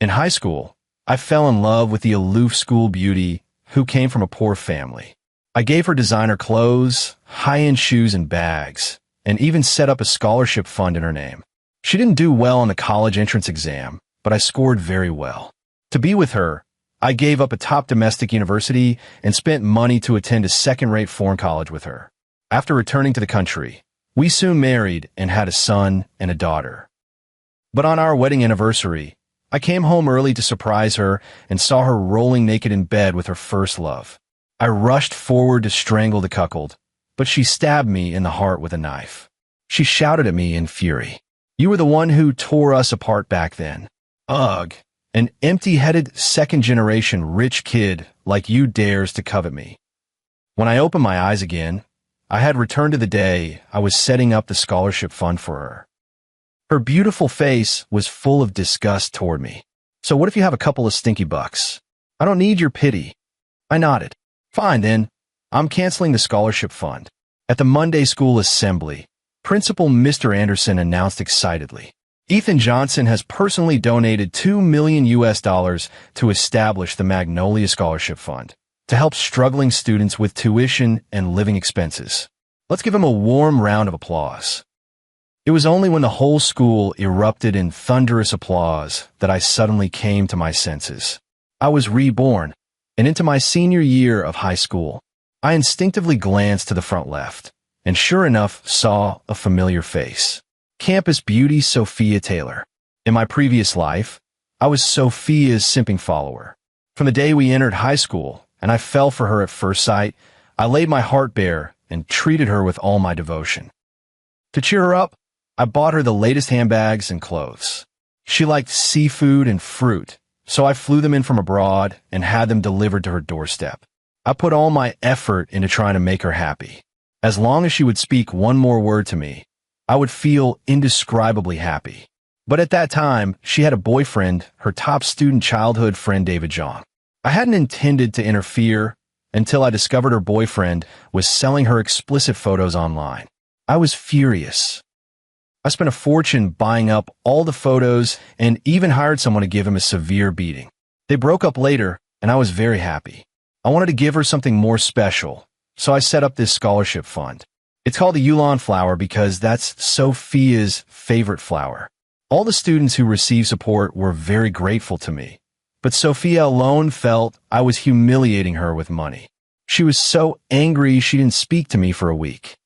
In high school, I fell in love with the aloof school beauty who came from a poor family. I gave her designer clothes, high-end shoes and bags, and even set up a scholarship fund in her name. She didn't do well on the college entrance exam, but I scored very well. To be with her, I gave up a top domestic university and spent money to attend a second-rate foreign college with her. After returning to the country, we soon married and had a son and a daughter. But on our wedding anniversary, I came home early to surprise her and saw her rolling naked in bed with her first love. I rushed forward to strangle the cuckold, but she stabbed me in the heart with a knife. She shouted at me in fury, "You were the one who tore us apart back then. Ugh, an empty-headed second-generation rich kid like you dares to covet me." When I opened my eyes again, I had returned to the day I was setting up the scholarship fund for her. Her beautiful face was full of disgust toward me. "So what if you have a couple of stinky bucks? I don't need your pity." I nodded. "Fine then, I'm canceling the scholarship fund." At the Monday school assembly, Principal Mr. Anderson announced excitedly, "Ethan Johnson has personally donated $2 million to establish the Magnolia Scholarship Fund to help struggling students with tuition and living expenses. Let's give him a warm round of applause." It was only when the whole school erupted in thunderous applause that I suddenly came to my senses. I was reborn, and into my senior year of high school, I instinctively glanced to the front left, and sure enough saw a familiar face. Campus beauty Sophia Taylor. In my previous life, I was Sophia's simping follower. From the day we entered high school, and I fell for her at first sight, I laid my heart bare and treated her with all my devotion. To cheer her up, I bought her the latest handbags and clothes. She liked seafood and fruit, so I flew them in from abroad and had them delivered to her doorstep. I put all my effort into trying to make her happy. As long as she would speak one more word to me, I would feel indescribably happy. But at that time, she had a boyfriend, her top student childhood friend David John. I hadn't intended to interfere until I discovered her boyfriend was selling her explicit photos online. I was furious. I spent a fortune buying up all the photos and even hired someone to give him a severe beating. They broke up later, and I was very happy. I wanted to give her something more special, so I set up this scholarship fund. It's called the Yulon flower because that's Sophia's favorite flower. All the students who received support were very grateful to me, but Sophia alone felt I was humiliating her with money. She was so angry she didn't speak to me for a week.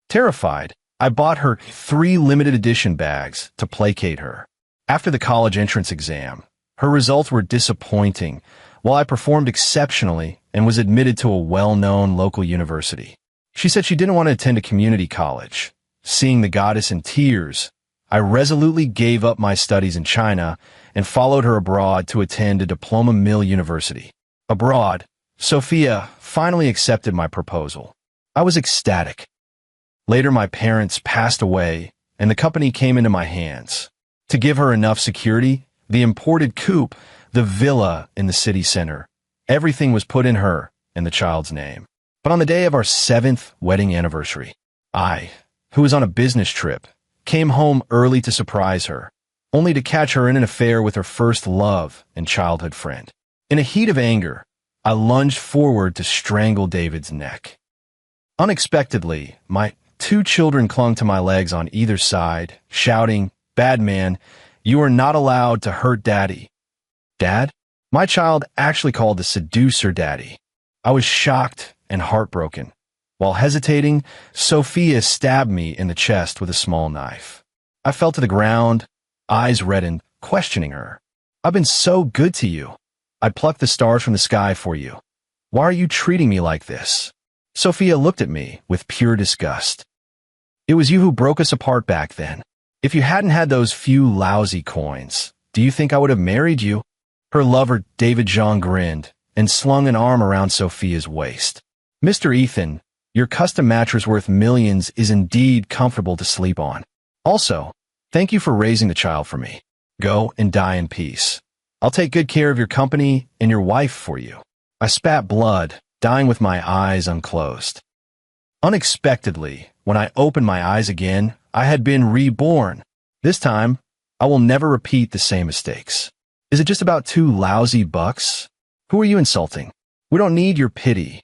Terrified, I bought her 3 limited edition bags to placate her. After the college entrance exam, her results were disappointing, while I performed exceptionally and was admitted to a well-known local university. She said she didn't want to attend a community college. Seeing the goddess in tears, I resolutely gave up my studies in China and followed her abroad to attend a diploma mill university. Abroad, Sophia finally accepted my proposal. I was ecstatic. Later, my parents passed away, and the company came into my hands. To give her enough security, the imported coupe, the villa in the city center, everything was put in her and the child's name. But on the day of our 7th wedding anniversary, I, who was on a business trip, came home early to surprise her, only to catch her in an affair with her first love and childhood friend. In a heat of anger, I lunged forward to strangle David's neck. Unexpectedly, my 2 children clung to my legs on either side, shouting, "Bad man, you are not allowed to hurt Daddy." Dad? My child actually called the seducer Daddy. I was shocked and heartbroken. While hesitating, Sophia stabbed me in the chest with a small knife. I fell to the ground, eyes reddened, questioning her. "I've been so good to you. I plucked the stars from the sky for you. Why are you treating me like this?" Sophia looked at me with pure disgust. "It was you who broke us apart back then. If you hadn't had those few lousy coins, do you think I would have married you?" Her lover, David John, grinned and slung an arm around Sophia's waist. "Mr. Ethan, your custom mattress worth millions is indeed comfortable to sleep on. Also, thank you for raising the child for me. Go and die in peace. I'll take good care of your company and your wife for you." I spat blood, dying with my eyes unclosed. Unexpectedly, when I opened my eyes again, I had been reborn. This time, I will never repeat the same mistakes. Is it just about $2 lousy? Who are you insulting? We don't need your pity.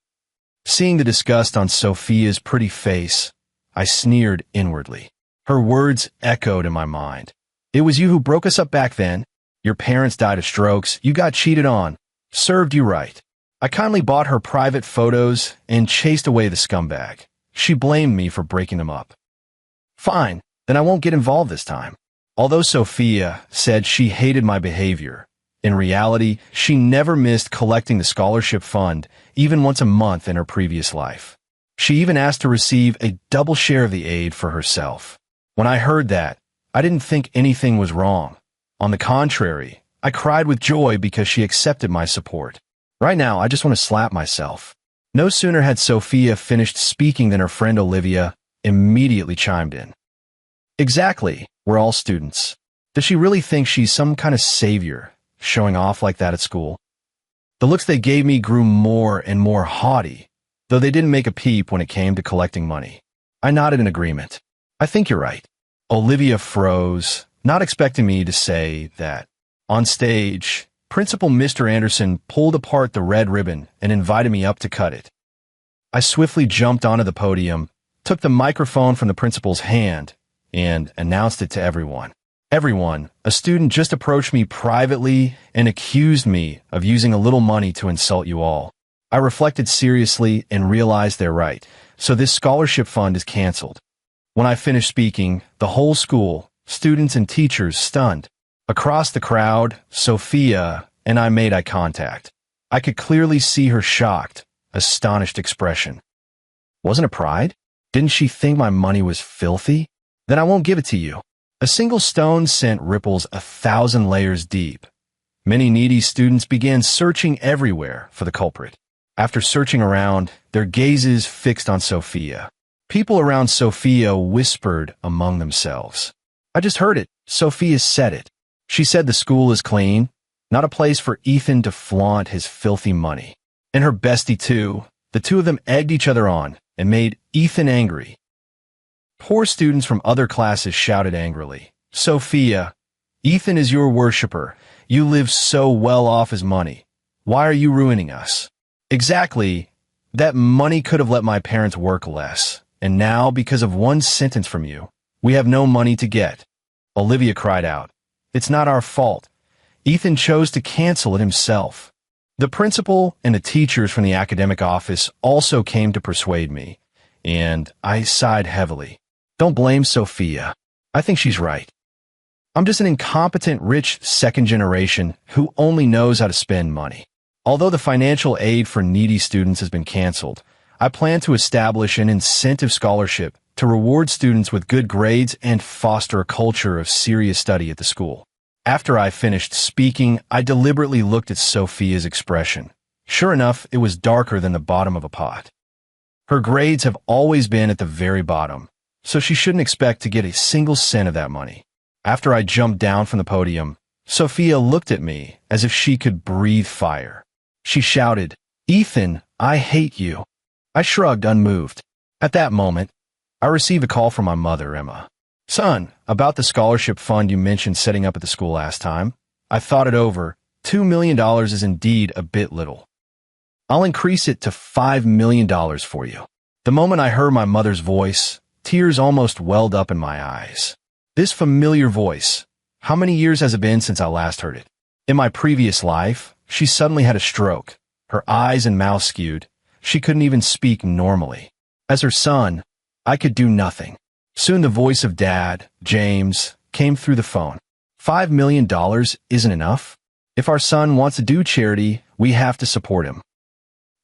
Seeing the disgust on Sophia's pretty face, I sneered inwardly. Her words echoed in my mind. It was you who broke us up back then. Your parents died of strokes. You got cheated on. Served you right. I kindly bought her private photos and chased away the scumbag. She blamed me for breaking them up. Fine, then I won't get involved this time. Although Sophia said she hated my behavior, in reality, she never missed collecting the scholarship fund, even once a month in her previous life. She even asked to receive a double share of the aid for herself. When I heard that, I didn't think anything was wrong. On the contrary, I cried with joy because she accepted my support. Right now, I just want to slap myself. No sooner had Sophia finished speaking than her friend Olivia immediately chimed in. Exactly, we're all students. Does she really think she's some kind of savior, showing off like that at school? The looks they gave me grew more and more haughty, though they didn't make a peep when it came to collecting money. I nodded in agreement. I think you're right. Olivia froze, not expecting me to say that. On stage, Principal Mr. Anderson pulled apart the red ribbon and invited me up to cut it. I swiftly jumped onto the podium, took the microphone from the principal's hand, and announced it to everyone. Everyone, a student just approached me privately and accused me of using a little money to insult you all. I reflected seriously and realized they're right, so this scholarship fund is canceled. When I finished speaking, the whole school, students and teachers, stunned. Across the crowd, Sophia and I made eye contact. I could clearly see her shocked, astonished expression. Wasn't it pride? Didn't she think my money was filthy? Then I won't give it to you. A single stone sent ripples 1,000 layers deep. Many needy students began searching everywhere for the culprit. After searching around, their gazes fixed on Sophia. People around Sophia whispered among themselves. I just heard it. Sophia said it. She said the school is clean, not a place for Ethan to flaunt his filthy money. And her bestie too. The two of them egged each other on and made Ethan angry. Poor students from other classes shouted angrily, Sophia, Ethan is your worshiper. You live so well off his money. Why are you ruining us? Exactly. That money could have let my parents work less. And now, because of one sentence from you, we have no money to get. Olivia cried out. It's not our fault. Ethan chose to cancel it himself. The principal and the teachers from the academic office also came to persuade me, and I sighed heavily. Don't blame Sophia. I think she's right. I'm just an incompetent, rich second generation who only knows how to spend money. Although the financial aid for needy students has been canceled, I plan to establish an incentive scholarship to reward students with good grades and foster a culture of serious study at the school. After I finished speaking, I deliberately looked at Sophia's expression. Sure enough, it was darker than the bottom of a pot. Her grades have always been at the very bottom, so she shouldn't expect to get a single cent of that money. After I jumped down from the podium, Sophia looked at me as if she could breathe fire. She shouted, Ethan, I hate you. I shrugged, unmoved. At that moment, I received a call from my mother, Emma. Son, about the scholarship fund you mentioned setting up at the school last time. I thought it over. $2 million is indeed a bit little. I'll increase it to $5 million for you. The moment I heard my mother's voice, tears almost welled up in my eyes. This familiar voice, how many years has it been since I last heard it? In my previous life, she suddenly had a stroke. Her eyes and mouth skewed. She couldn't even speak normally. As her son, I could do nothing. Soon the voice of Dad, James, came through the phone. $5 million isn't enough. If our son wants to do charity, we have to support him.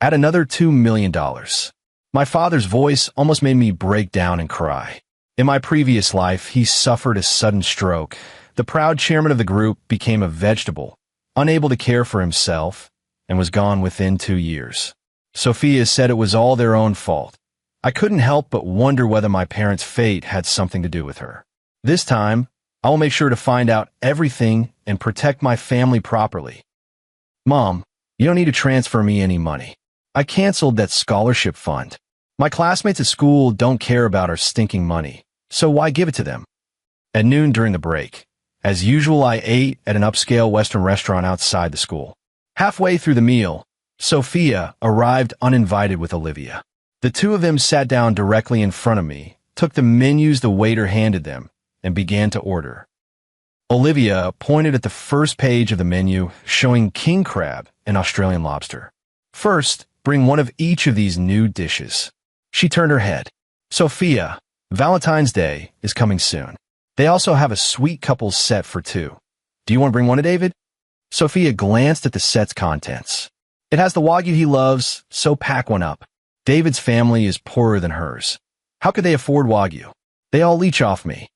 Add another $2 million. My father's voice almost made me break down and cry. In my previous life, he suffered a sudden stroke. The proud chairman of the group became a vegetable, unable to care for himself, and was gone within 2 years. Sophia said it was all their own fault. I couldn't help but wonder whether my parents' fate had something to do with her. This time, I will make sure to find out everything and protect my family properly. Mom, you don't need to transfer me any money. I canceled that scholarship fund. My classmates at school don't care about our stinking money, so why give it to them? At noon during the break, As usual, I ate at an upscale Western restaurant outside the school. Halfway through the meal, Sophia arrived uninvited with Olivia. The two of them sat down directly in front of me, took the menus the waiter handed them, and began to order. Olivia pointed at the first page of the menu, showing king crab and Australian lobster. First, bring one of each of these new dishes. She turned her head. Sophia, Valentine's Day is coming soon. They also have a sweet couples set for two. Do you want to bring one to David? Sophia glanced at the set's contents. It has the Wagyu he loves, so pack one up. David's family is poorer than hers. How could they afford Wagyu? They all leech off me.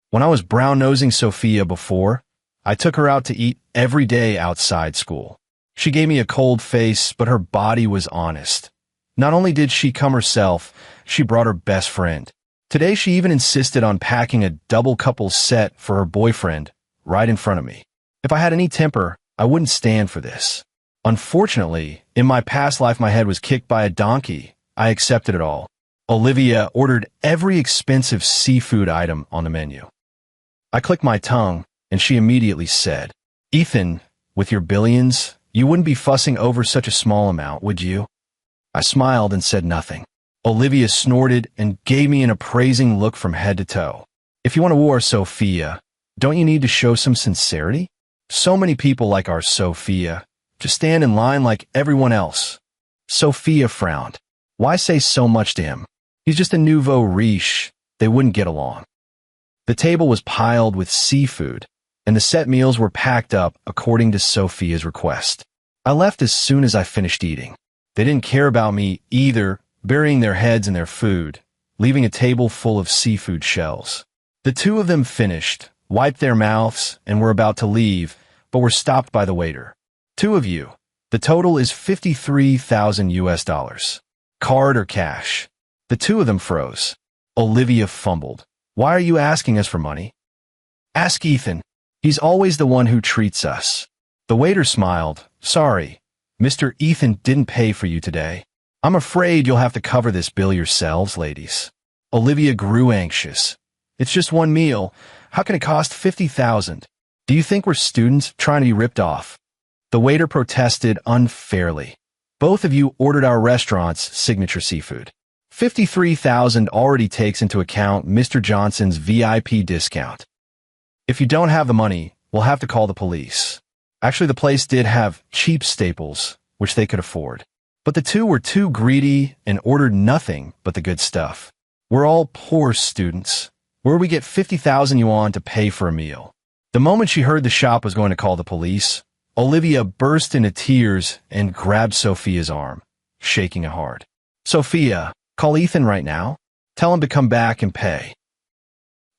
When I was brown-nosing Sophia before, I took her out to eat every day outside school. She gave me a cold face, but her body was honest. Not only did she come herself, she brought her best friend. Today she even insisted on packing a double couple set for her boyfriend right in front of me. If I had any temper, I wouldn't stand for this. Unfortunately, in my past life my head was kicked by a donkey. I accepted it all. Olivia ordered every expensive seafood item on the menu. I clicked my tongue, and she immediately said, "Ethan, with your billions, you wouldn't be fussing over such a small amount, would you?" I smiled and said nothing. Olivia snorted and gave me an appraising look from head to toe. If you want a war, Sophia, don't you need to show some sincerity? So many people like our Sophia just stand in line like everyone else. Sophia frowned. Why say so much to him? He's just a nouveau riche. They wouldn't get along. The table was piled with seafood, and the set meals were packed up according to Sophia's request. I left as soon as I finished eating. They didn't care about me either, burying their heads in their food, leaving a table full of seafood shells. The two of them finished, wiped their mouths, and were about to leave, but were stopped by the waiter. "Two of you. The total is $53,000 US. Card or cash?" The two of them froze. Olivia fumbled. "Why are you asking us for money?" "Ask Ethan. He's always the one who treats us." The waiter smiled. "Sorry, Mr. Ethan didn't pay for you today. I'm afraid you'll have to cover this bill yourselves, ladies." Olivia grew anxious. "It's just one meal. How can it cost $50,000? Do you think we're students trying to be ripped off?" The waiter protested unfairly. "Both of you ordered our restaurant's signature seafood. $53,000 already takes into account Mr. Johnson's VIP discount. If you don't have the money, we'll have to call the police." Actually, the place did have cheap staples, which they could afford. But the two were too greedy and ordered nothing but the good stuff. We're all poor students. Where do we get 50,000 yuan to pay for a meal? The moment she heard the shop was going to call the police, Olivia burst into tears and grabbed Sophia's arm, shaking it hard. "Sophia, call Ethan right now. Tell him to come back and pay."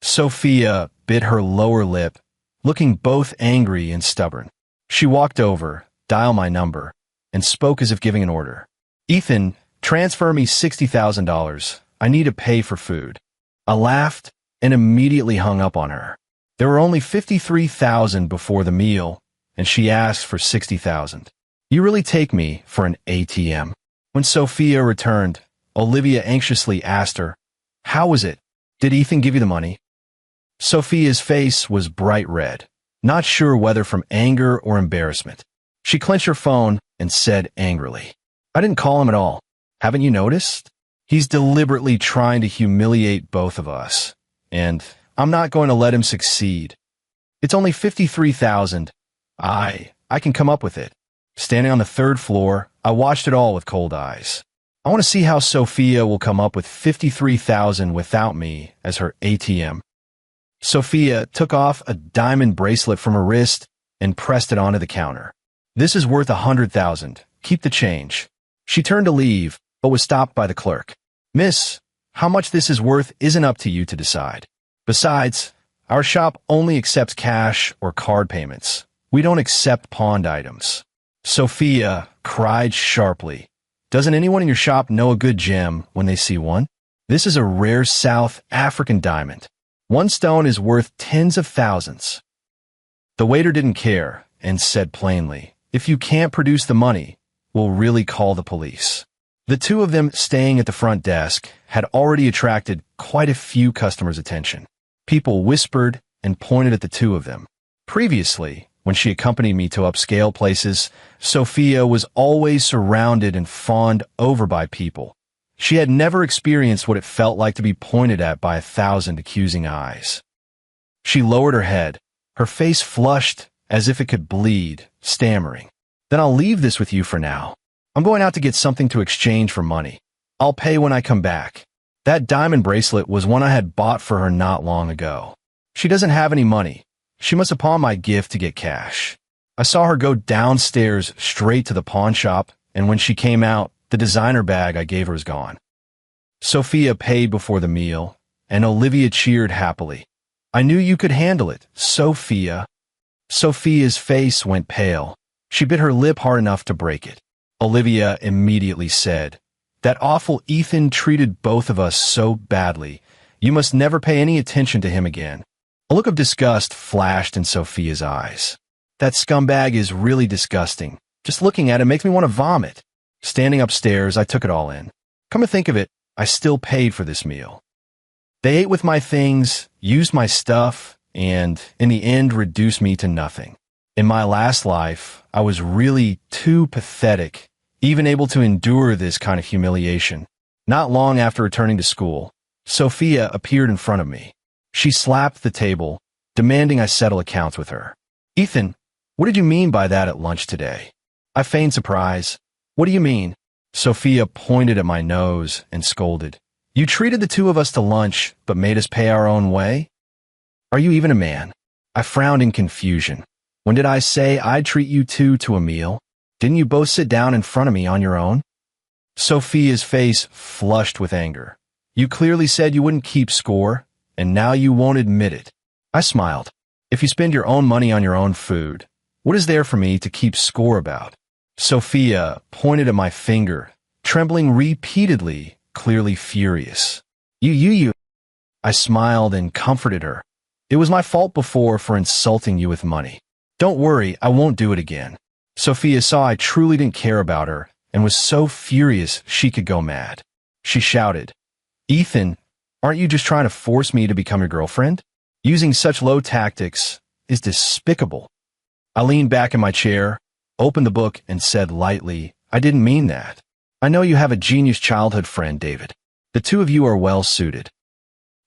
Sophia bit her lower lip, looking both angry and stubborn. She walked over, dialed my number, and spoke as if giving an order. "Ethan, transfer me $60,000. I need to pay for food." I laughed and immediately hung up on her. There were only 53,000 before the meal, and she asked for 60,000. "You really take me for an ATM." When Sophia returned, Olivia anxiously asked her, "How was it? Did Ethan give you the money?" Sophia's face was bright red, not sure whether from anger or embarrassment. She clenched her phone and said angrily, "I didn't call him at all. Haven't you noticed? He's deliberately trying to humiliate both of us, and I'm not going to let him succeed. It's only 53,000. I can come up with it." Standing on the third floor, I watched it all with cold eyes. I want to see how Sophia will come up with 53,000 without me as her ATM. Sophia took off a diamond bracelet from her wrist and pressed it onto the counter. "This is worth 100,000. Keep the change." She turned to leave, but was stopped by the clerk. "Miss, how much this is worth isn't up to you to decide. Besides, our shop only accepts cash or card payments. We don't accept pawned items." Sophia cried sharply. "Doesn't anyone in your shop know a good gem when they see one? This is a rare South African diamond. One stone is worth tens of thousands." The waiter didn't care and said plainly, "If you can't produce the money, we'll really call the police." The two of them staying at the front desk had already attracted quite a few customers' attention. People whispered and pointed at the two of them. Previously, when she accompanied me to upscale places, Sophia was always surrounded and fawned over by people. She had never experienced what it felt like to be pointed at by 1,000 accusing eyes. She lowered her head, her face flushed as if it could bleed, stammering. "Then I'll leave this with you for now. I'm going out to get something to exchange for money. I'll pay when I come back." That diamond bracelet was one I had bought for her not long ago. "She doesn't have any money. She must have pawned my gift to get cash." I saw her go downstairs straight to the pawn shop, and when she came out, the designer bag I gave her was gone. Sophia paid before the meal, and Olivia cheered happily. "I knew you could handle it, Sophia." Sophia's face went pale. She bit her lip hard enough to break it. Olivia immediately said, "That awful Ethan treated both of us so badly. You must never pay any attention to him again." A look of disgust flashed in Sophia's eyes. "That scumbag is really disgusting. Just looking at him makes me want to vomit." Standing upstairs, I took it all in. Come to think of it, I still paid for this meal. They ate with my things, used my stuff, and, in the end, reduced me to nothing. In my last life, I was really too pathetic, even able to endure this kind of humiliation. Not long after returning to school, Sophia appeared in front of me. She slapped the table, demanding I settle accounts with her. "Ethan, what did you mean by that at lunch today?" I feigned surprise. "What do you mean?" Sophia pointed at my nose and scolded. "You treated the two of us to lunch, but made us pay our own way? Are you even a man?" I frowned in confusion. "When did I say I'd treat you two to a meal? Didn't you both sit down in front of me on your own?" Sophia's face flushed with anger. "You clearly said you wouldn't keep score, and now you won't admit it." I smiled. "If you spend your own money on your own food, what is there for me to keep score about?" Sophia pointed at my finger, trembling repeatedly, clearly furious. You. I smiled and comforted her. "It was my fault before for insulting you with money. Don't worry, I won't do it again." Sophia saw I truly didn't care about her and was so furious she could go mad. She shouted, "Ethan, aren't you just trying to force me to become your girlfriend? Using such low tactics is despicable." I leaned back in my chair, opened the book, and said lightly, "I didn't mean that. I know you have a genius childhood friend, David. The two of you are well suited.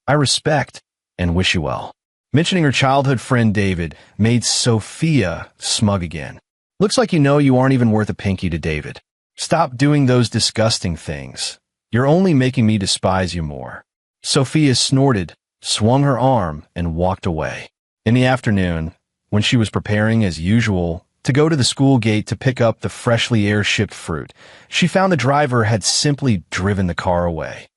I respect and wish you well." Mentioning her childhood friend David made Sophia smug again. "Looks like you know you aren't even worth a pinky to David. Stop doing those disgusting things. You're only making me despise you more." Sophia snorted, swung her arm, and walked away. In the afternoon, when she was preparing as usual to go to the school gate to pick up the freshly air-shipped fruit, she found the driver had simply driven the car away.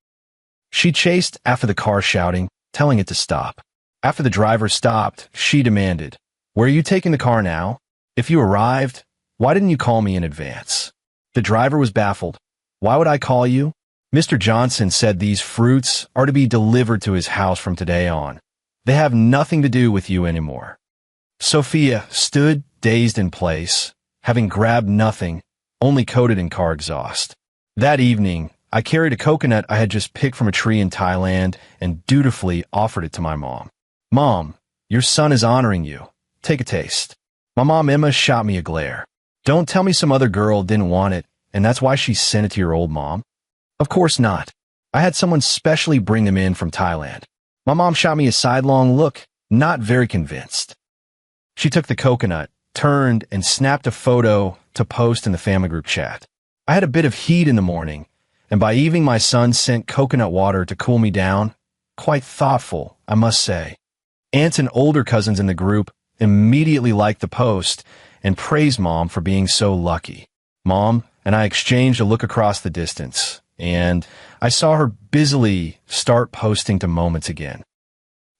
She chased after the car shouting, telling it to stop. After the driver stopped, she demanded, "Where are you taking the car now? If you arrived, why didn't you call me in advance?" The driver was baffled. "Why would I call you? Mr. Johnson said these fruits are to be delivered to his house from today on. They have nothing to do with you anymore." Sophia stood dazed in place, having grabbed nothing, only coated in car exhaust. That evening, I carried a coconut I had just picked from a tree in Thailand and dutifully offered it to my mom. "Mom, your son is honoring you. Take a taste." My mom Emma shot me a glare. "Don't tell me some other girl didn't want it, and that's why she sent it to your old mom." "Of course not. I had someone specially bring them in from Thailand." My mom shot me a sidelong look, not very convinced. She took the coconut, turned, and snapped a photo to post in the family group chat. I had a bit of heat in the morning, and by evening my son sent coconut water to cool me down. Quite thoughtful, I must say. Aunts and older cousins in the group immediately liked the post and praised Mom for being so lucky. Mom and I exchanged a look across the distance, and I saw her busily start posting to Moments again.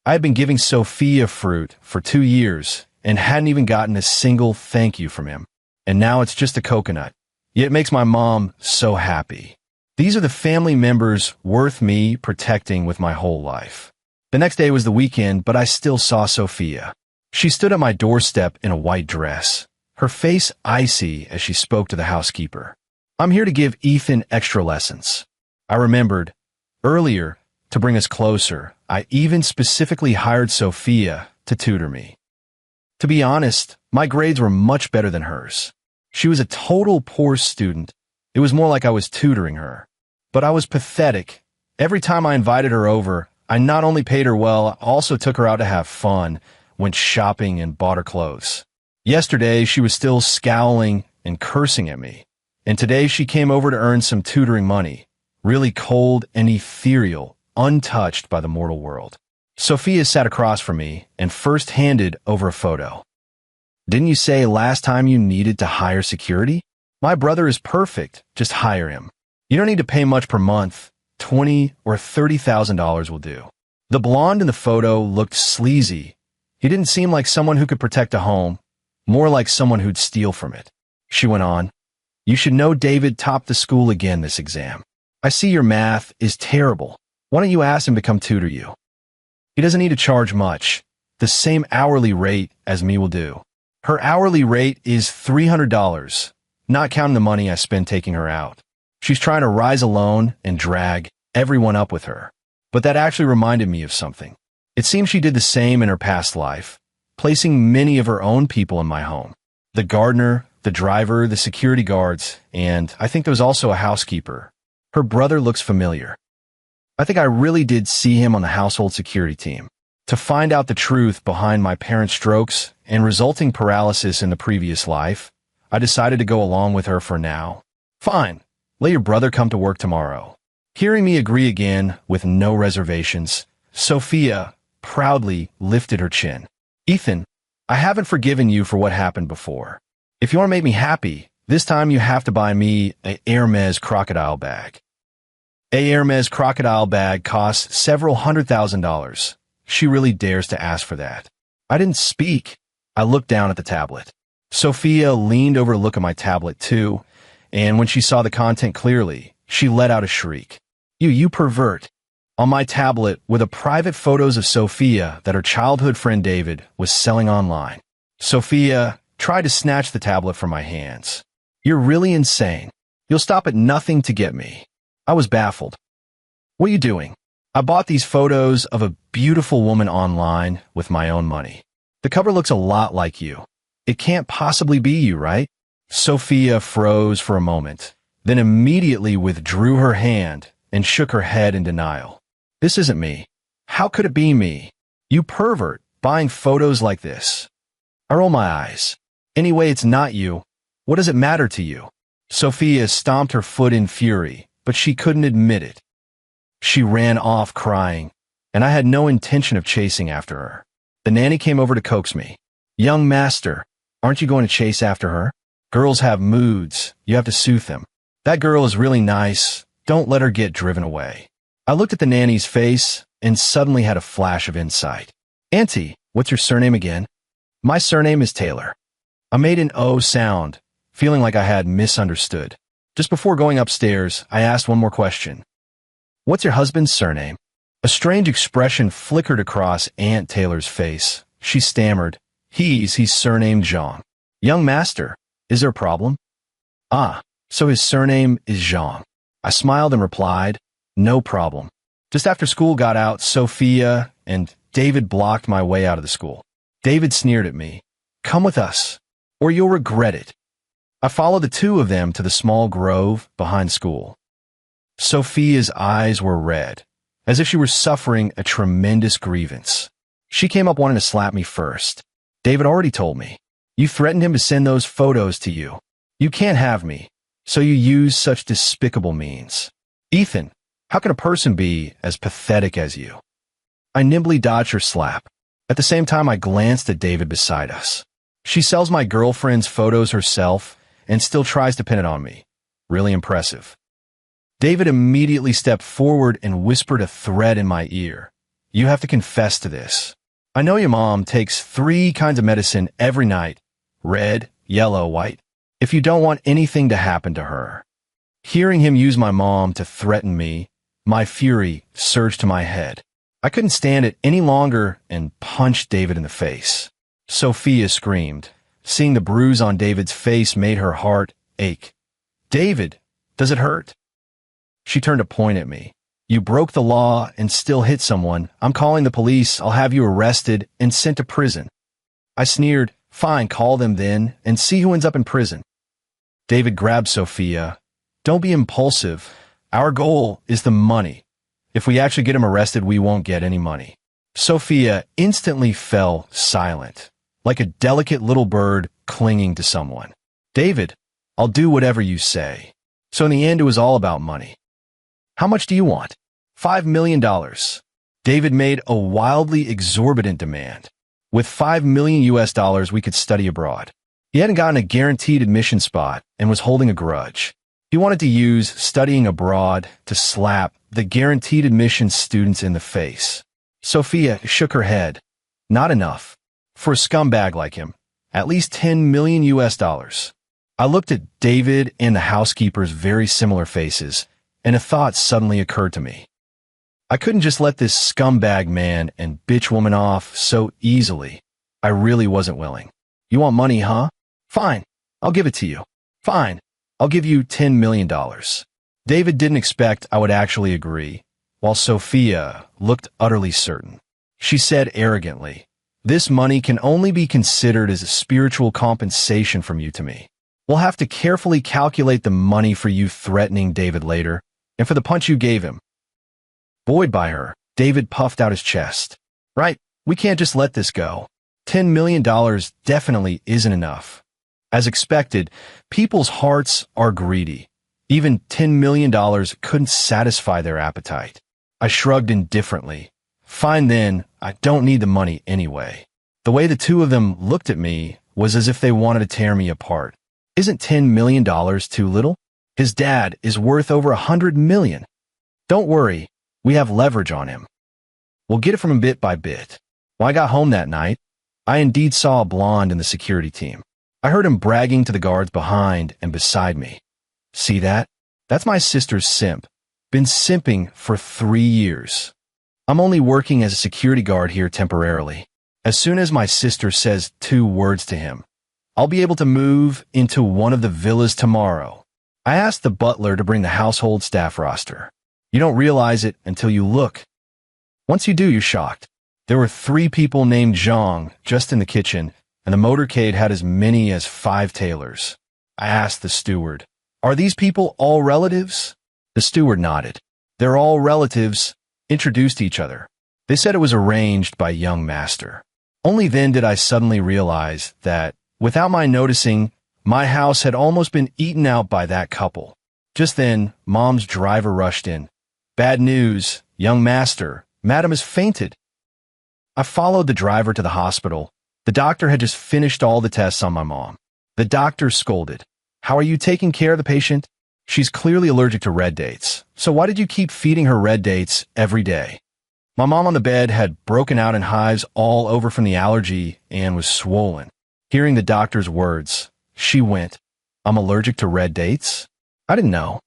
I had been giving Sophia fruit for 2 years and hadn't even gotten a single thank you from him. And now it's just a coconut. Yet it makes my mom so happy. These are the family members worth me protecting with my whole life. The next day was the weekend, but I still saw Sophia. She stood at my doorstep in a white dress, her face icy as she spoke to the housekeeper. "I'm here to give Ethan extra lessons." I remembered, earlier, to bring us closer. I even specifically hired Sophia to tutor me. To be honest, my grades were much better than hers. She was a total poor student. It was more like I was tutoring her. But I was pathetic. Every time I invited her over, I not only paid her well, I also took her out to have fun, went shopping, and bought her clothes. Yesterday, she was still scowling and cursing at me. And today she came over to earn some tutoring money, really cold and ethereal, untouched by the mortal world. Sophia sat across from me and first handed over a photo. Didn't you say last time you needed to hire security? My brother is perfect. Just hire him. You don't need to pay much per month. $20,000 or $30,000 will do. The blonde in the photo looked sleazy. He didn't seem like someone who could protect a home, more like someone who'd steal from it. She went on, "You should know David topped the school again this exam. I see your math is terrible. Why don't you ask him to come tutor you? He doesn't need to charge much. The same hourly rate as me will do." Her hourly rate is $300, not counting the money I spend taking her out. She's trying to rise alone and drag everyone up with her. But that actually reminded me of something. It seems she did the same in her past life, placing many of her own people in my home. The gardener, the driver, the security guards, and I think there was also a housekeeper. Her brother looks familiar. I think I really did see him on the household security team. To find out the truth behind my parents' strokes and resulting paralysis in the previous life, I decided to go along with her for now. Fine, let your brother come to work tomorrow. Hearing me agree again with no reservations, Sophia proudly lifted her chin. Ethan, I haven't forgiven you for what happened before. If you want to make me happy, this time you have to buy me a Hermes crocodile bag. A Hermes crocodile bag costs several $100,000. She really dares to ask for that. I didn't speak. I looked down at the tablet. Sophia leaned over to look at my tablet too, and when she saw the content clearly, she let out a shriek. You pervert. On my tablet were the private photos of Sophia that her childhood friend David was selling online. Sophia tried to snatch the tablet from my hands. You're really insane. You'll stop at nothing to get me. I was baffled. What are you doing? I bought these photos of a beautiful woman online with my own money. The cover looks a lot like you. It can't possibly be you, right? Sophia froze for a moment, then immediately withdrew her hand and shook her head in denial. This isn't me. How could it be me? You pervert, buying photos like this. I roll my eyes. Anyway, it's not you. What does it matter to you? Sophia stomped her foot in fury, but she couldn't admit it. She ran off crying, and I had no intention of chasing after her. The nanny came over to coax me. Young master, aren't you going to chase after her? Girls have moods. You have to soothe them. That girl is really nice. Don't let her get driven away. I looked at the nanny's face and suddenly had a flash of insight. Auntie, what's your surname again? My surname is Taylor. I made an O sound, feeling like I had misunderstood. Just before going upstairs, I asked one more question. What's your husband's surname? A strange expression flickered across Aunt Taylor's face. She stammered. He's surnamed Jean. Young master, is there a problem? Ah, so his surname is Jean. I smiled and replied, no problem. Just after school got out, Sophia and David blocked my way out of the school. David sneered at me. Come with us, or you'll regret it. I followed the two of them to the small grove behind school. Sophia's eyes were red, as if she were suffering a tremendous grievance. She came up wanting to slap me first. David already told me. You threatened him to send those photos to you. You can't have me, so you use such despicable means. Ethan, how can a person be as pathetic as you? I nimbly dodged her slap. At the same time, I glanced at David beside us. She sells my girlfriend's photos herself and still tries to pin it on me. Really impressive. David immediately stepped forward and whispered a threat in my ear. You have to confess to this. I know your mom takes 3 kinds of medicine every night. Red, yellow, white. If you don't want anything to happen to her. Hearing him use my mom to threaten me, my fury surged to my head. I couldn't stand it any longer and punched David in the face. Sophia screamed. Seeing the bruise on David's face made her heart ache. David, does it hurt? She turned to point at me. You broke the law and still hit someone. I'm calling the police. I'll have you arrested and sent to prison. I sneered. Fine, call them then and see who ends up in prison. David grabbed Sophia. Don't be impulsive. Our goal is the money. If we actually get him arrested, we won't get any money. Sophia instantly fell silent, like a delicate little bird clinging to someone. David, I'll do whatever you say. So in the end, it was all about money. How much do you want? $5 million. David made a wildly exorbitant demand. With $5 million US, we could study abroad. He hadn't gotten a guaranteed admission spot and was holding a grudge. He wanted to use studying abroad to slap the guaranteed admission students in the face. Sophia shook her head. Not enough. For a scumbag like him, at least $10 million US. I looked at David and the housekeeper's very similar faces, and a thought suddenly occurred to me. I couldn't just let this scumbag man and bitch woman off so easily. I really wasn't willing. You want money, huh? Fine, I'll give it to you. Fine, I'll give you $10 million. David didn't expect I would actually agree, while Sophia looked utterly certain. She said arrogantly, this money can only be considered as a spiritual compensation from you to me. We'll have to carefully calculate the money for you threatening David later, and for the punch you gave him. Buoyed by her, David puffed out his chest. Right, we can't just let this go. $10 million definitely isn't enough. As expected, people's hearts are greedy. Even $10 million couldn't satisfy their appetite. I shrugged indifferently. Fine then, I don't need the money anyway. The way the two of them looked at me was as if they wanted to tear me apart. Isn't $10 million too little? His dad is worth over $100 million. Don't worry, we have leverage on him. We'll get it from him bit by bit. When I got home that night, I indeed saw a blonde in the security team. I heard him bragging to the guards behind and beside me. See that? That's my sister's simp. Been simping for 3 years. I'm only working as a security guard here temporarily. As soon as my sister says 2 words to him, I'll be able to move into one of the villas tomorrow. I asked the butler to bring the household staff roster. You don't realize it until you look. Once you do, you're shocked. There were 3 people named Zhang just in the kitchen, and the motorcade had as many as 5 tailors. I asked the steward, are these people all relatives? The steward nodded. They're all relatives, introduced each other. They said it was arranged by young master. Only then did I suddenly realize that, without my noticing, my house had almost been eaten out by that couple. Just then, Mom's driver rushed in. Bad news, young master. Madam has fainted. I followed the driver to the hospital. The doctor had just finished all the tests on my mom. The doctor scolded. How are you taking care of the patient? She's clearly allergic to red dates. So why did you keep feeding her red dates every day? My mom on the bed had broken out in hives all over from the allergy and was swollen. Hearing the doctor's words, she went, I'm allergic to red dates? I didn't know.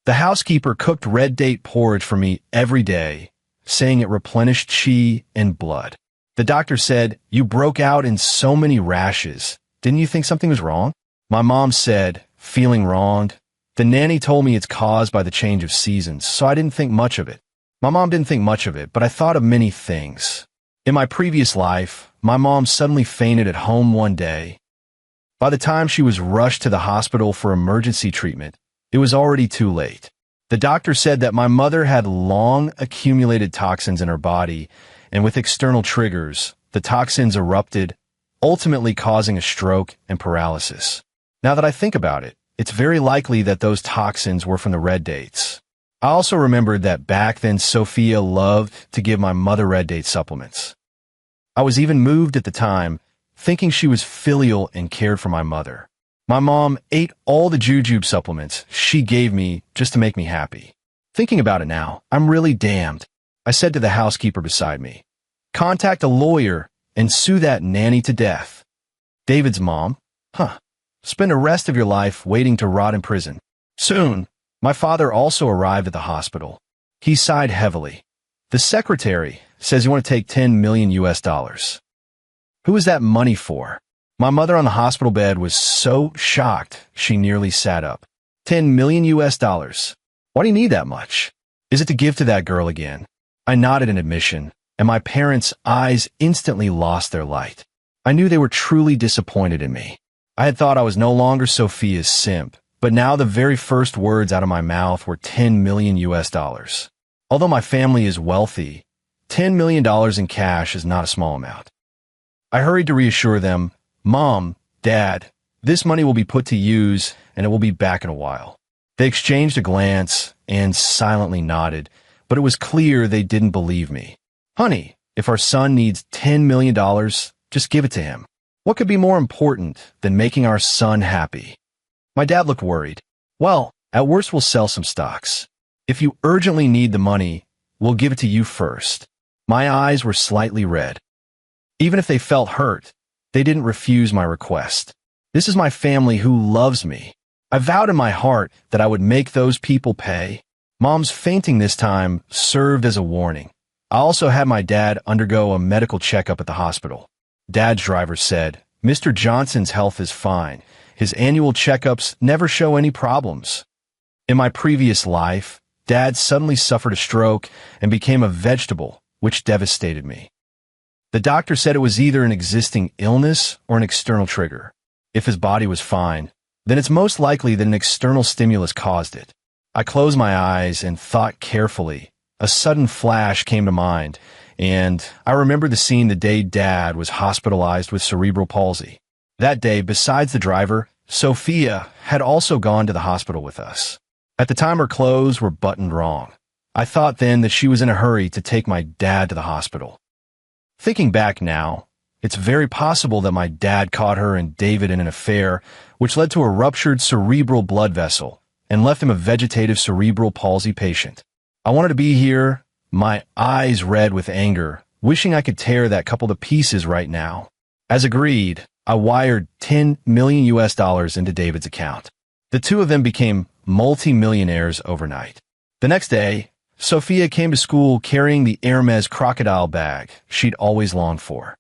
The housekeeper cooked red date porridge for me every day, saying it replenished chi and blood. The doctor said, you broke out in so many rashes. Didn't you think something was wrong? My mom said, feeling wronged. The nanny told me it's caused by the change of seasons, so I didn't think much of it. My mom didn't think much of it, but I thought of many things. In my previous life, my mom suddenly fainted at home one day. By the time she was rushed to the hospital for emergency treatment, it was already too late. The doctor said that my mother had long accumulated toxins in her body, and with external triggers, the toxins erupted, ultimately causing a stroke and paralysis. Now that I think about it, it's very likely that those toxins were from the red dates. I also remembered that back then Sophia loved to give my mother red date supplements. I was even moved at the time, thinking she was filial and cared for my mother. My mom ate all the jujube supplements she gave me just to make me happy. Thinking about it now, I'm really damned. I said to the housekeeper beside me, contact a lawyer and sue that nanny to death. David's mom? Spend the rest of your life waiting to rot in prison. Soon, my father also arrived at the hospital. He sighed heavily. The secretary says you want to take $10 million US. Who is that money for? My mother on the hospital bed was so shocked she nearly sat up. $10 million US. Why do you need that much? Is it to give to that girl again? I nodded in admission, and my parents' eyes instantly lost their light. I knew they were truly disappointed in me. I had thought I was no longer Sophia's simp, but now the very first words out of my mouth were $10 million US. Although my family is wealthy, $10 million in cash is not a small amount. I hurried to reassure them, Mom, Dad, this money will be put to use and it will be back in a while. They exchanged a glance and silently nodded, but it was clear they didn't believe me. Honey, if our son needs $10 million, just give it to him. What could be more important than making our son happy? My dad looked worried. Well, at worst we'll sell some stocks. If you urgently need the money, we'll give it to you first. My eyes were slightly red. Even if they felt hurt, they didn't refuse my request. This is my family who loves me. I vowed in my heart that I would make those people pay. Mom's fainting this time served as a warning. I also had my dad undergo a medical checkup at the hospital. Dad's driver said, Mr. Johnson's health is fine. His annual checkups never show any problems. In my previous life, Dad suddenly suffered a stroke and became a vegetable, which devastated me. The doctor said it was either an existing illness or an external trigger. If his body was fine, then it's most likely that an external stimulus caused it. I closed my eyes and thought carefully. A sudden flash came to mind, and I remembered the scene the day Dad was hospitalized with cerebral palsy. That day, besides the driver, Sophia had also gone to the hospital with us. At the time, her clothes were buttoned wrong. I thought then that she was in a hurry to take my dad to the hospital. Thinking back now, it's very possible that my dad caught her and David in an affair, which led to a ruptured cerebral blood vessel and left him a vegetative cerebral palsy patient. I wanted to be here, my eyes red with anger, wishing I could tear that couple to pieces right now. As agreed, I wired $10 million US into David's account. The two of them became multi-millionaires overnight. The next day, Sophia came to school carrying the Hermes crocodile bag she'd always longed for.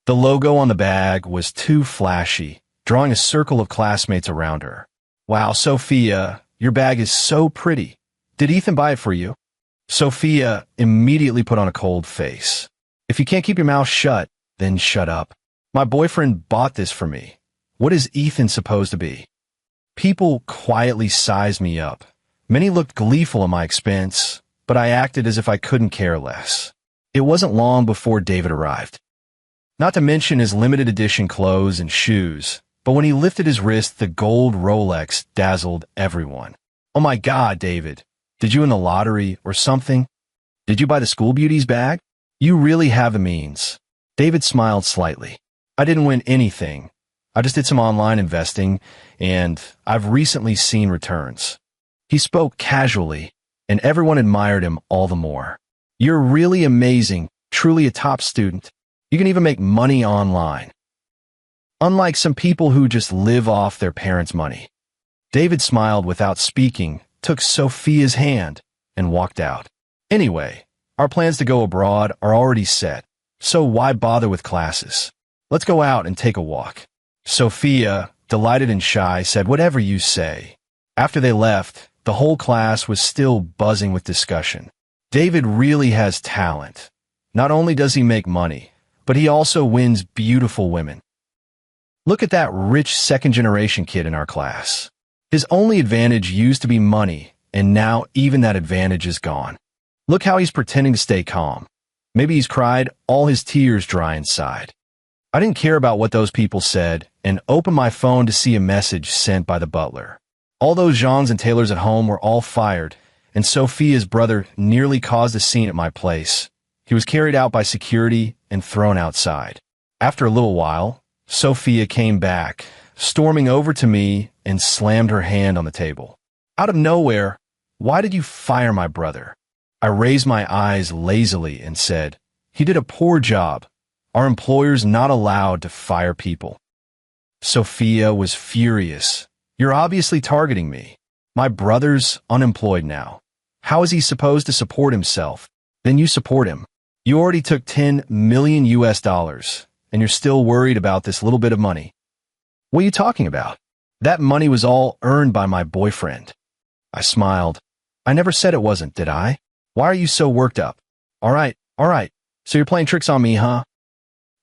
The logo on the bag was too flashy, drawing a circle of classmates around her. Wow, Sophia, your bag is so pretty. Did Ethan buy it for you? Sophia immediately put on a cold face. If you can't keep your mouth shut, then shut up. My boyfriend bought this for me. What is Ethan supposed to be? People quietly sized me up. Many looked gleeful at my expense, but I acted as if I couldn't care less. It wasn't long before David arrived. Not to mention his limited edition clothes and shoes, but when he lifted his wrist, the gold Rolex dazzled everyone. Oh my God, David. Did you win the lottery or something? Did you buy the school beauty's bag? You really have the means. David smiled slightly. I didn't win anything. I just did some online investing, and I've recently seen returns. He spoke casually, and everyone admired him all the more. You're really amazing, truly a top student. You can even make money online. Unlike some people who just live off their parents' money. David smiled without speaking, took Sophia's hand, and walked out. Anyway, our plans to go abroad are already set, so why bother with classes? Let's go out and take a walk. Sophia, delighted and shy, said, whatever you say. After they left, the whole class was still buzzing with discussion. David really has talent. Not only does he make money, but he also wins beautiful women. Look at that rich second-generation kid in our class. His only advantage used to be money, and now even that advantage is gone. Look how he's pretending to stay calm. Maybe he's cried all his tears dry inside. I didn't care about what those people said and opened my phone to see a message sent by the butler. All those Jeans and Taylors at home were all fired, and Sophia's brother nearly caused a scene at my place. He was carried out by security and thrown outside. After a little while, Sophia came back, storming over to me and slammed her hand on the table. Out of nowhere, why did you fire my brother? I raised my eyes lazily and said, he did a poor job. Our employer's not allowed to fire people. Sophia was furious. You're obviously targeting me. My brother's unemployed now. How is he supposed to support himself? Then you support him. You already took $10 million US, and you're still worried about this little bit of money. What are you talking about? That money was all earned by my boyfriend. I smiled. I never said it wasn't, did I? Why are you so worked up? All right. So you're playing tricks on me, huh?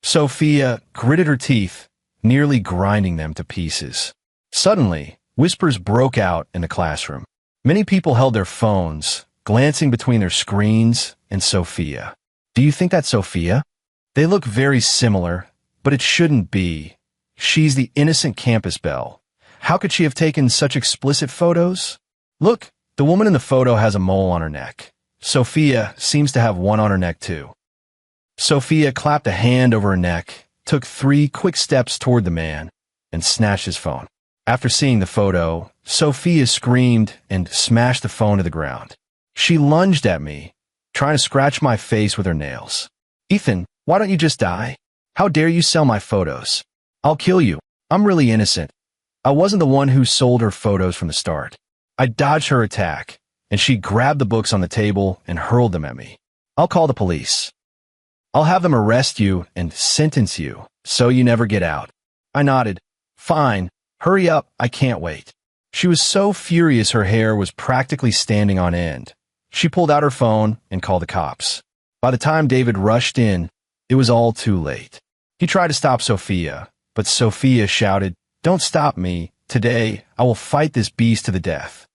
Sophia gritted her teeth, nearly grinding them to pieces. Suddenly, whispers broke out in the classroom. Many people held their phones, glancing between their screens and Sophia. Do you think that's Sophia? They look very similar, but it shouldn't be. She's the innocent campus belle. How could she have taken such explicit photos? Look, the woman in the photo has a mole on her neck. Sophia seems to have one on her neck too. Sophia clapped a hand over her neck, took 3 quick steps toward the man, and snatched his phone. After seeing the photo, Sophia screamed and smashed the phone to the ground. She lunged at me, trying to scratch my face with her nails. Ethan, why don't you just die? How dare you sell my photos? I'll kill you. I'm really innocent. I wasn't the one who sold her photos from the start. I dodged her attack, and she grabbed the books on the table and hurled them at me. I'll call the police. I'll have them arrest you and sentence you, so you never get out. I nodded. Fine. Hurry up. I can't wait. She was so furious her hair was practically standing on end. She pulled out her phone and called the cops. By the time David rushed in, it was all too late. He tried to stop Sophia, but Sophia shouted, "Don't stop me. Today, I will fight this beast to the death."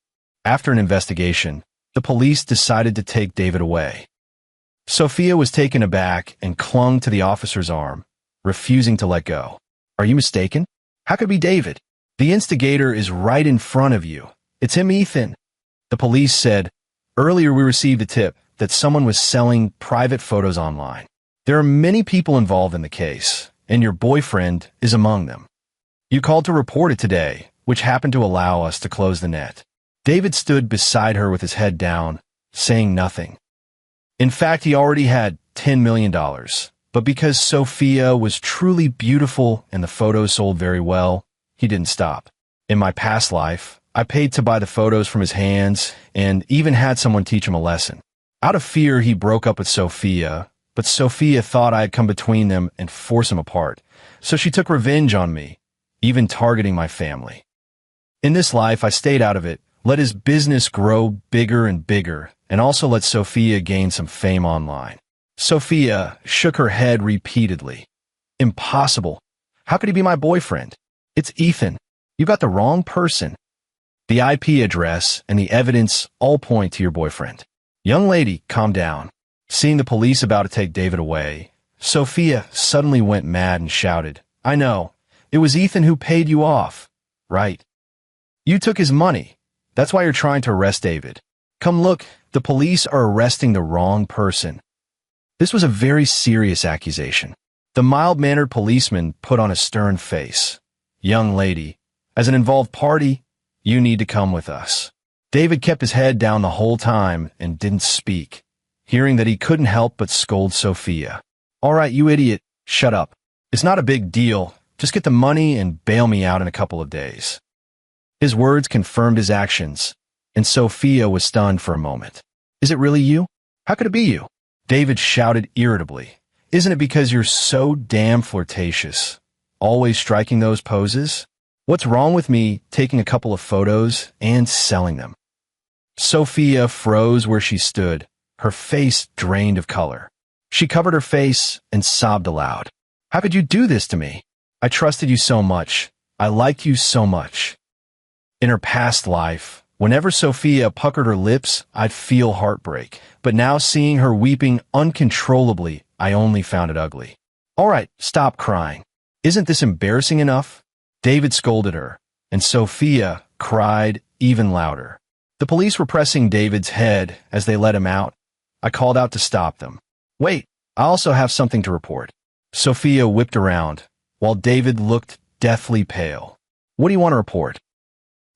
After an investigation, the police decided to take David away. Sophia was taken aback and clung to the officer's arm, refusing to let go. Are you mistaken? How could it be David? The instigator is right in front of you. It's him, Ethan. The police said, earlier we received a tip that someone was selling private photos online. There are many people involved in the case, and your boyfriend is among them. You called to report it today, which happened to allow us to close the net. David stood beside her with his head down, saying nothing. In fact, he already had $10 million, but because Sophia was truly beautiful and the photos sold very well, he didn't stop. In my past life, I paid to buy the photos from his hands and even had someone teach him a lesson. Out of fear, he broke up with Sophia, but Sophia thought I had come between them and forced him apart, so she took revenge on me, even targeting my family. In this life, I stayed out of it, let his business grow bigger and bigger, and also let Sophia gain some fame online. Sophia shook her head repeatedly. Impossible. How could he be my boyfriend? It's Ethan. You got the wrong person. The IP address and the evidence all point to your boyfriend. Young lady, calm down. Seeing the police about to take David away, Sophia suddenly went mad and shouted, I know. It was Ethan who paid you off. Right. You took his money. That's why you're trying to arrest David. Come look, the police are arresting the wrong person. This was a very serious accusation. The mild-mannered policeman put on a stern face. Young lady, as an involved party, you need to come with us. David kept his head down the whole time and didn't speak, hearing that he couldn't help but scold Sophia. All right, you idiot, shut up. It's not a big deal. Just get the money and bail me out in a couple of days. His words confirmed his actions, and Sophia was stunned for a moment. Is it really you? How could it be you? David shouted irritably. Isn't it because you're so damn flirtatious, always striking those poses? What's wrong with me taking a couple of photos and selling them? Sophia froze where she stood, her face drained of color. She covered her face and sobbed aloud. How could you do this to me? I trusted you so much. I liked you so much. In her past life, whenever Sophia puckered her lips, I'd feel heartbreak. But now seeing her weeping uncontrollably, I only found it ugly. All right, stop crying. Isn't this embarrassing enough? David scolded her, and Sophia cried even louder. The police were pressing David's head as they let him out. I called out to stop them. Wait, I also have something to report. Sophia whipped around, while David looked deathly pale. What do you want to report?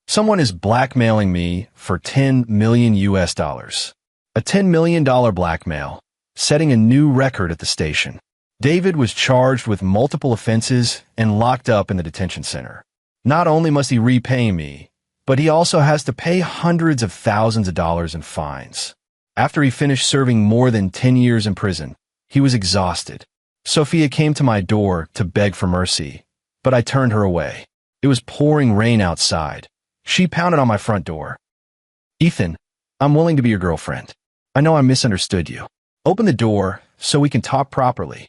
Someone is blackmailing me for $10 million. A $10 million blackmail, setting a new record at the station. David was charged with multiple offenses and locked up in the detention center. Not only must he repay me, but he also has to pay hundreds of thousands of dollars in fines. After he finished serving more than 10 years in prison, he was exhausted. Sophia came to my door to beg for mercy, but I turned her away. It was pouring rain outside. She pounded on my front door. Ethan, I'm willing to be your girlfriend. I know I misunderstood you. Open the door so we can talk properly.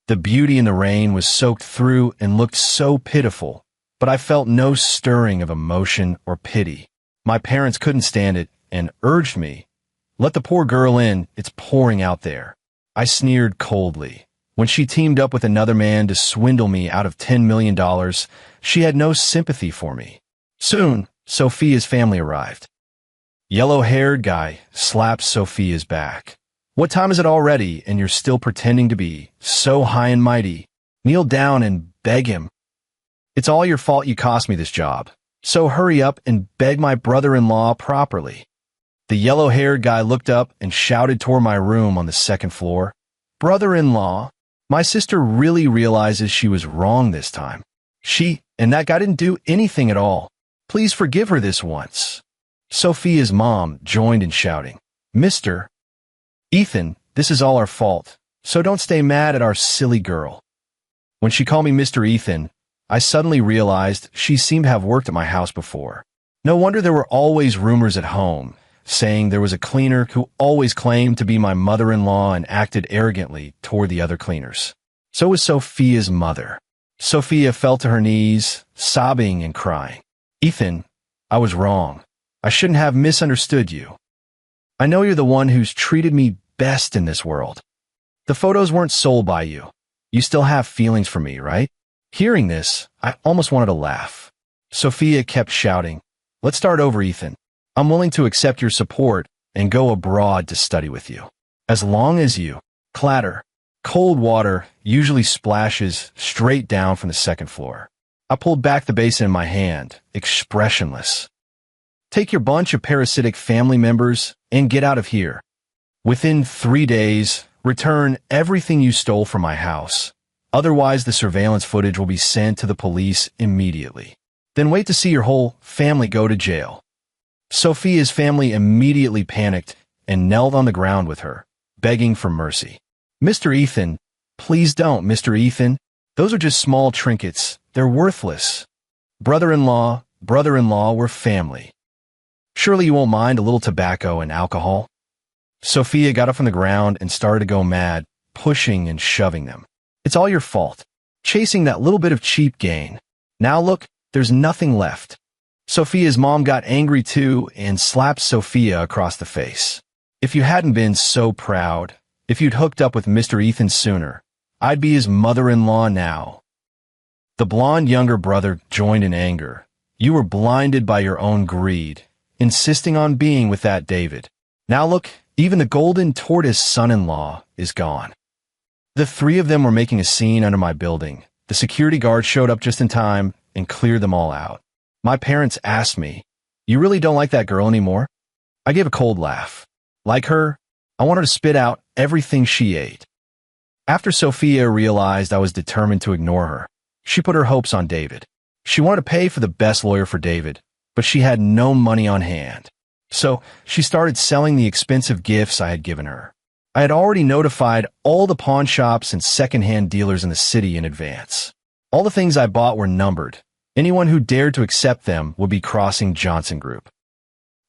The beauty in the rain was soaked through and looked so pitiful, but I felt no stirring of emotion or pity. My parents couldn't stand it and urged me, "Let the poor girl in, it's pouring out there." I sneered coldly. When she teamed up with another man to swindle me out of $10 million, she had no sympathy for me. Soon, Sophia's family arrived. Yellow-haired guy slaps Sophia's back. "What time is it already, and you're still pretending to be so high and mighty? Kneel down and beg him. It's all your fault you cost me this job. So hurry up and beg my brother-in-law properly." The yellow-haired guy looked up and shouted toward my room on the second floor. "Brother-in-law, my sister really realizes she was wrong this time. She and that guy didn't do anything at all. Please forgive her this once." Sophia's mom joined in shouting, "Mr. Ethan, this is all our fault, so don't stay mad at our silly girl." When she called me Mr. Ethan, I suddenly realized she seemed to have worked at my house before. No wonder there were always rumors at home, saying there was a cleaner who always claimed to be my mother-in-law and acted arrogantly toward the other cleaners. So was Sophia's mother. Sophia fell to her knees, sobbing and crying. "Ethan, I was wrong. I shouldn't have misunderstood you. I know you're the one who's treated me best in this world. The photos weren't sold by you. You still have feelings for me, right?" Hearing this, I almost wanted to laugh. Sophia kept shouting, "Let's start over, Ethan. I'm willing to accept your support and go abroad to study with you. As long as you clatter." Cold water usually splashes straight down from the second floor. I pulled back the basin in my hand, expressionless. "Take your bunch of parasitic family members and get out of here. Within 3 days, return everything you stole from my house. Otherwise, the surveillance footage will be sent to the police immediately. Then wait to see your whole family go to jail." Sophia's family immediately panicked and knelt on the ground with her, begging for mercy. "Mr. Ethan, please don't, Mr. Ethan. Those are just small trinkets. They're worthless. Brother-in-law, we're family. Surely you won't mind a little tobacco and alcohol?" Sophia got up from the ground and started to go mad, pushing and shoving them. "It's all your fault. Chasing that little bit of cheap gain. Now look, there's nothing left." Sophia's mom got angry too and slapped Sophia across the face. "If you hadn't been so proud, if you'd hooked up with Mr. Ethan sooner, I'd be his mother-in-law now." The blonde younger brother joined in anger. "You were blinded by your own greed, insisting on being with that David. Now look, even the golden tortoise son-in-law is gone." The three of them were making a scene under my building. The security guard showed up just in time and cleared them all out. My parents asked me, "You really don't like that girl anymore?" I gave a cold laugh. Like her, I wanted to spit out everything she ate. After Sophia realized I was determined to ignore her, she put her hopes on David. She wanted to pay for the best lawyer for David, but she had no money on hand. So she started selling the expensive gifts I had given her. I had already notified all the pawn shops and secondhand dealers in the city in advance. All the things I bought were numbered. Anyone who dared to accept them would be crossing Johnson Group.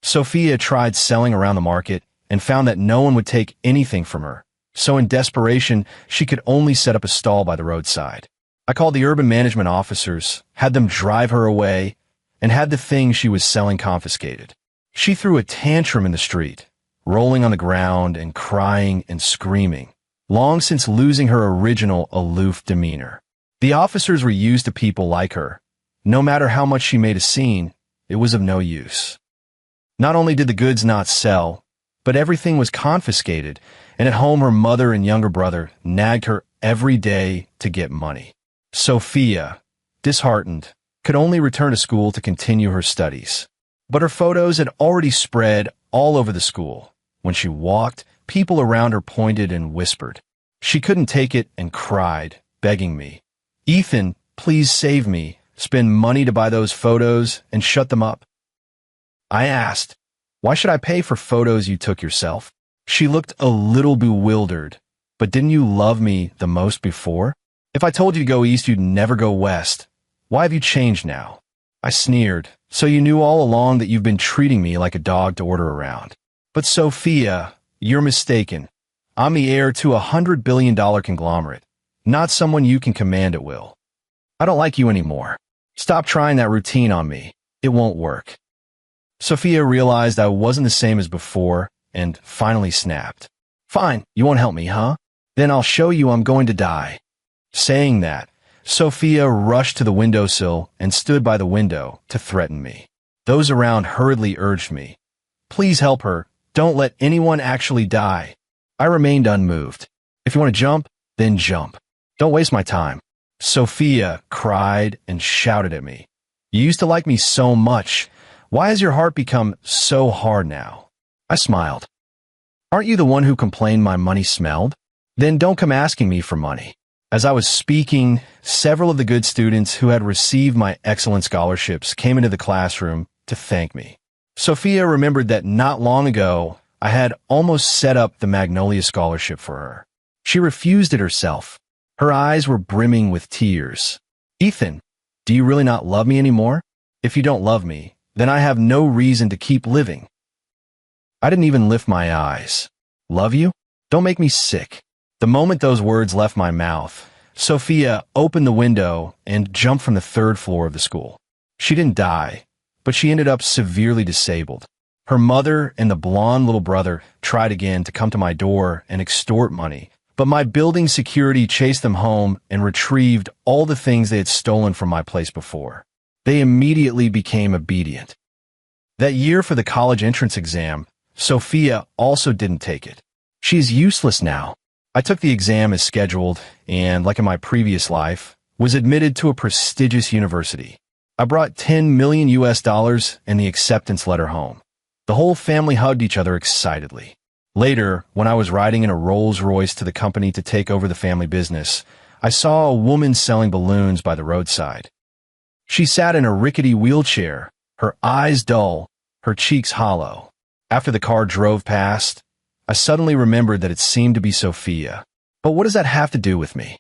Sophia tried selling around the market and found that no one would take anything from her. So in desperation, she could only set up a stall by the roadside. I called the urban management officers, had them drive her away, and had the things she was selling confiscated. She threw a tantrum in the street, rolling on the ground and crying and screaming, long since losing her original aloof demeanor. The officers were used to people like her. No matter how much she made a scene, it was of no use. Not only did the goods not sell, but everything was confiscated, and at home her mother and younger brother nagged her every day to get money. Sophia, disheartened, could only return to school to continue her studies. But her photos had already spread all over the school. When she walked, people around her pointed and whispered. She couldn't take it and cried, begging me, "Ethan, please save me. Spend money to buy those photos and shut them up." I asked, "Why should I pay for photos you took yourself?" She looked a little bewildered. "But didn't you love me the most before? If I told you to go east, you'd never go west. Why have you changed now?" I sneered. "So you knew all along that you've been treating me like a dog to order around. But Sophia, you're mistaken. I'm the heir to $100 billion conglomerate, not someone you can command at will. I don't like you anymore. Stop trying that routine on me. It won't work. Sophia realized I wasn't the same as before and finally snapped. Fine, you won't help me, huh? Then I'll show you I'm going to die. Saying that, Sophia rushed to the windowsill and stood by the window to threaten me. Those around hurriedly urged me, please help her. Don't let anyone actually die. I remained unmoved. If you want to jump, then jump. Don't waste my time. Sophia cried and shouted at me. You used to like me so much. Why has your heart become so hard now? I smiled. Aren't you the one who complained my money smelled? Then don't come asking me for money. As I was speaking, several of the good students who had received my excellent scholarships came into the classroom to thank me. Sophia remembered that not long ago, I had almost set up the Magnolia Scholarship for her. She refused it herself. Her eyes were brimming with tears. Ethan, do you really not love me anymore? If you don't love me, then I have no reason to keep living. I didn't even lift my eyes. Love you? Don't make me sick. The moment those words left my mouth, Sophia opened the window and jumped from the third floor of the school. She didn't die, but she ended up severely disabled. Her mother and the blonde little brother tried again to come to my door and extort money, but my building security chased them home and retrieved all the things they had stolen from my place before. They immediately became obedient. That year for the college entrance exam, Sophia also didn't take it. She is useless now. I took the exam as scheduled and, like in my previous life, was admitted to a prestigious university. I brought $10 million and the acceptance letter home. The whole family hugged each other excitedly. Later, when I was riding in a Rolls-Royce to the company to take over the family business, I saw a woman selling balloons by the roadside. She sat in a rickety wheelchair, her eyes dull, her cheeks hollow. After the car drove past, I suddenly remembered that it seemed to be Sophia. But what does that have to do with me?